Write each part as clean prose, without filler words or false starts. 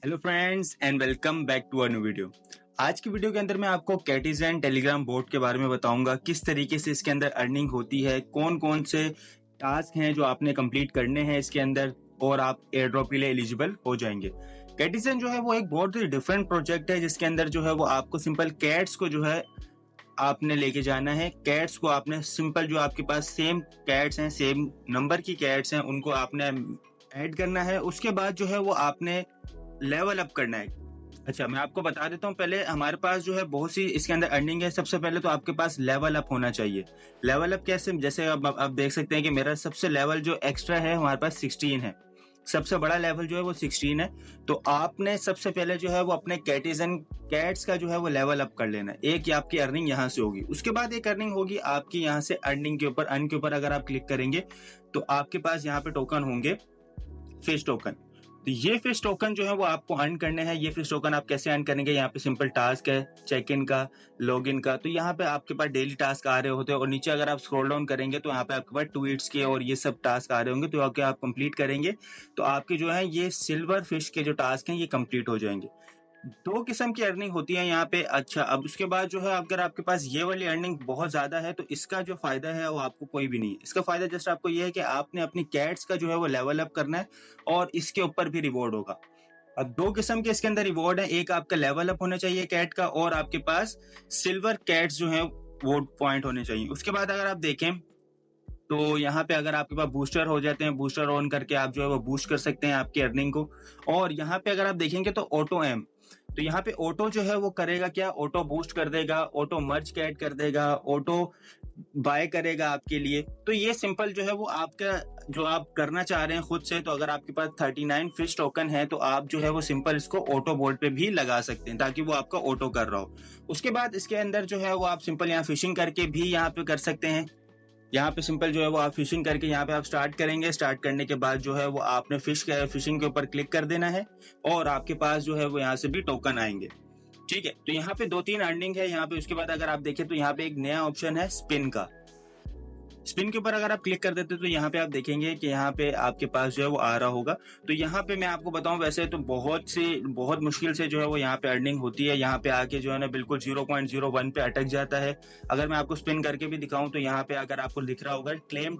Hello friends and welcome back to a new video. आज की video के अंदर मैं आपको कैटिज़न टेलीग्राम बोट के बारे में बताऊंगा, किस तरीके से इसके अंदर अर्निंग होती है, कौन कौन से टास्क हैं जो आपने कंप्लीट करने हैं इसके अंदर और आप एयर ड्रॉप के लिए एलिजिबल हो जाएंगे। कैटिज़न जो है वो एक बहुत ही डिफरेंट प्रोजेक्ट है जिसके अंदर जो है वो आपको सिंपल कैट्स को जो है आपने लेके जाना है। कैट्स को आपने सिंपल जो आपके पास सेम कैट्स हैं, सेम नंबर की कैट्स हैं, उनको आपने ऐड करना है। उसके बाद जो है वो आपने लेवल अप करना है। अच्छा, मैं आपको बता देता हूँ पहले हमारे पास जो है बहुत सी इसके अंदर अर्निंग है। सबसे पहले तो आपके पास लेवल अप होना चाहिए। लेवल अप कैसे, जैसे अब आप देख सकते हैं कि मेरा सबसे लेवल जो एक्स्ट्रा है हमारे पास 16 है। सबसे बड़ा लेवल जो है वो 16 है। तो आपने सबसे पहले जो है वो अपने कैटिज़न कैट्स का जो है वो लेवल अप कर लेना है। एक आपकी अर्निंग यहाँ से होगी, उसके बाद एक अर्निंग होगी आपकी यहाँ से अर्निंग के ऊपर। अर्न के ऊपर अगर आप क्लिक करेंगे तो आपके पास यहाँ पे टोकन होंगे, फिश टोकन। तो ये फिश टोकन जो है वो आपको अर्न करने हैं। ये फिश टोकन आप कैसे अर्न करेंगे, यहाँ पे सिंपल टास्क है, चेक इन का, लॉग इन का। तो यहाँ पे आपके पास डेली टास्क आ रहे होते हैं और नीचे अगर आप स्क्रॉल डाउन करेंगे तो यहाँ पे आपके पास ट्वीट्स के और ये सब टास्क आ रहे होंगे। तो आप कंप्लीट करेंगे तो आपके जो है ये सिल्वर फिश के जो टास्क हैं ये कंप्लीट हो जाएंगे। दो किस्म की अर्निंग होती है यहाँ पे। अच्छा, अब उसके बाद जो है अगर आपके पास ये वाली अर्निंग बहुत ज्यादा है तो इसका जो फायदा है वो आपको कोई भी नहीं है। इसका फायदा जस्ट आपको ये है कि आपने अपनी कैट्स का जो है वो लेवल अप करना है और इसके ऊपर भी रिवॉर्ड होगा। अब दो किस्म के इसके अंदर रिवॉर्ड है, एक आपका लेवल अप होना चाहिए कैट का और आपके पास सिल्वर कैट्स जो है वो पॉइंट होने चाहिए। उसके बाद अगर आप देखें तो यहाँ पे अगर आपके पास बूस्टर हो जाते हैं, बूस्टर ऑन करके आप जो है वो बूस्ट कर सकते हैं आपकी अर्निंग को। और यहाँ पे अगर आप देखेंगे तो ऑटो एम, तो यहाँ पे ऑटो जो है वो करेगा क्या, ऑटो बूस्ट कर देगा, ऑटो मर्ज कैट कर देगा, ऑटो बाय करेगा आपके लिए। तो ये सिंपल जो है वो आपका जो आप करना चाह रहे हैं खुद से। तो अगर आपके पास 39 फिश टोकन है तो आप जो है वो सिंपल इसको ऑटो बोर्ड पे भी लगा सकते हैं ताकि वो आपका ऑटो कर रहा हो। उसके बाद इसके अंदर जो है वो आप सिंपल यहाँ फिशिंग करके भी यहाँ पे कर सकते हैं। यहाँ पे सिंपल जो है वो आप फिशिंग करके यहाँ पे आप स्टार्ट करेंगे। स्टार्ट करने के बाद जो है वो आपने फिशिंग के ऊपर क्लिक कर देना है और आपके पास जो है वो यहाँ से भी टोकन आएंगे। ठीक है, तो यहाँ पे दो तीन अर्निंग है यहाँ पे। उसके बाद अगर आप देखें तो यहाँ पे एक नया ऑप्शन है स्पिन का। स्पिन के ऊपर अगर आप क्लिक कर देते तो यहाँ पे आप देखेंगे कि यहाँ पे आपके पास जो है वो आ रहा होगा। तो यहाँ पे मैं आपको बताऊं, वैसे तो बहुत मुश्किल से जो है वो यहाँ पे अर्निंग होती है। यहाँ पे आके जो है ना बिल्कुल 0.01 पे अटक जाता है। अगर मैं आपको स्पिन करके भी दिखाऊं तो यहाँ पे अगर आपको दिख रहा होगा क्लेम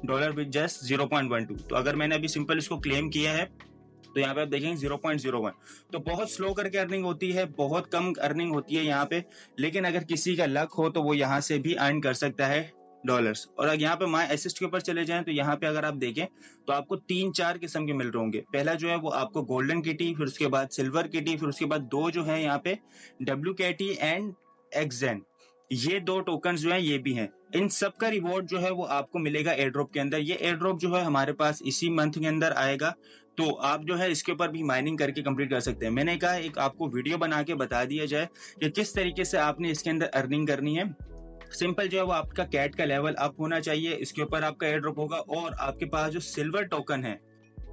$10 विद जस्ट 0.12। तो अगर मैंने अभी सिंपल इसको क्लेम किया है तो यहाँ पे आप देखेंगे 0.01। तो बहुत स्लो करके अर्निंग होती है, बहुत कम अर्निंग होती है यहाँ पे। लेकिन अगर किसी का लक हो तो वो यहाँ से भी अर्न कर सकता है डॉलर्स। और अगर यहाँ पे माई असिस्ट के ऊपर चले जाएं तो यहाँ पे अगर आप देखें तो आपको 3-4 किस्म के मिल रहे होंगे। पहला जो है वो आपको गोल्डन किटी, फिर उसके बाद सिल्वर किटी, फिर उसके बाद दो जो है यहाँ पे WKT एंड एक्सेन। ये दो टोकन जो है ये भी हैं। इन सब का रिवॉर्ड जो है वो आपको मिलेगा एयर ड्रॉप के अंदर। ये एयर ड्रॉप जो है हमारे पास इसी मंथ के अंदर आएगा। तो आप जो है इसके ऊपर भी माइनिंग करके कंप्लीट कर सकते हैं। मैंने कहा एक आपको वीडियो बना के बता दिया जाए कि किस तरीके से आपने इसके अंदर अर्निंग करनी है। सिंपल जो है वो आपका कैट का लेवल अप होना चाहिए, इसके ऊपर आपका एयर ड्रॉप होगा और आपके पास जो सिल्वर टोकन है,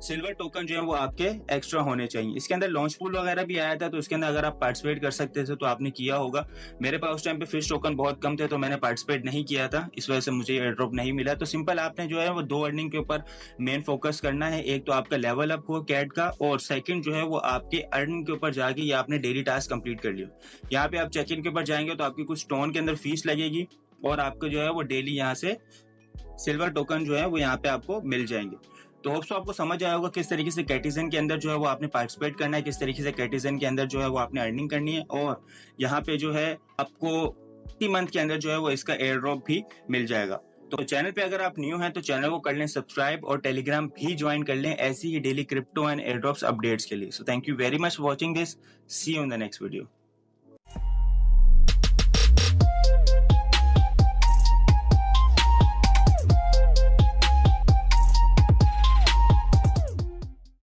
सिल्वर टोकन जो है वो आपके एक्स्ट्रा होने चाहिए। इसके अंदर लॉन्च पूल वगैरह भी आया था तो इसके अंदर अगर आप पार्टिसिपेट कर सकते थे तो आपने किया होगा। मेरे पास उस टाइम पे फिश टोकन बहुत कम थे तो मैंने पार्टिसिपेट नहीं किया था, इस वजह से मुझे एयर ड्रॉप नहीं मिला। तो सिंपल आपने जो है वो दो अर्निंग के ऊपर मेन फोकस करना है। एक तो आपका लेवल अप हो कैट का और सेकंड जो है वो आपके अर्निंग के ऊपर जाके ये आपने डेली टास्क कंप्लीट कर लिया। यहाँ पे आप चेक इन के ऊपर जाएंगे तो आपकी कुछ टोन के अंदर फीस लगेगी और आपको जो है वो डेली यहाँ से सिल्वर टोकन जो है वो यहाँ पे आपको मिल जाएंगे। तो होप्स आपको समझ आया होगा किस तरीके से कैटिज़न के अंदर जो है वो आपने पार्टिसिपेट करना है, किस तरीके से कैटिज़न के अंदर जो है वो आपने अर्निंग करनी है। और यहाँ पे जो है आपको मंथ के अंदर जो है वो इसका एयर ड्रॉप भी मिल जाएगा। तो चैनल पे अगर आप न्यू हैं तो चैनल को कर लें सब्सक्राइब और टेलीग्राम भी ज्वाइन कर लें ऐसी ही daily crypto and airdrops updates के लिए। So thank you very much for watching this. See you in the next video.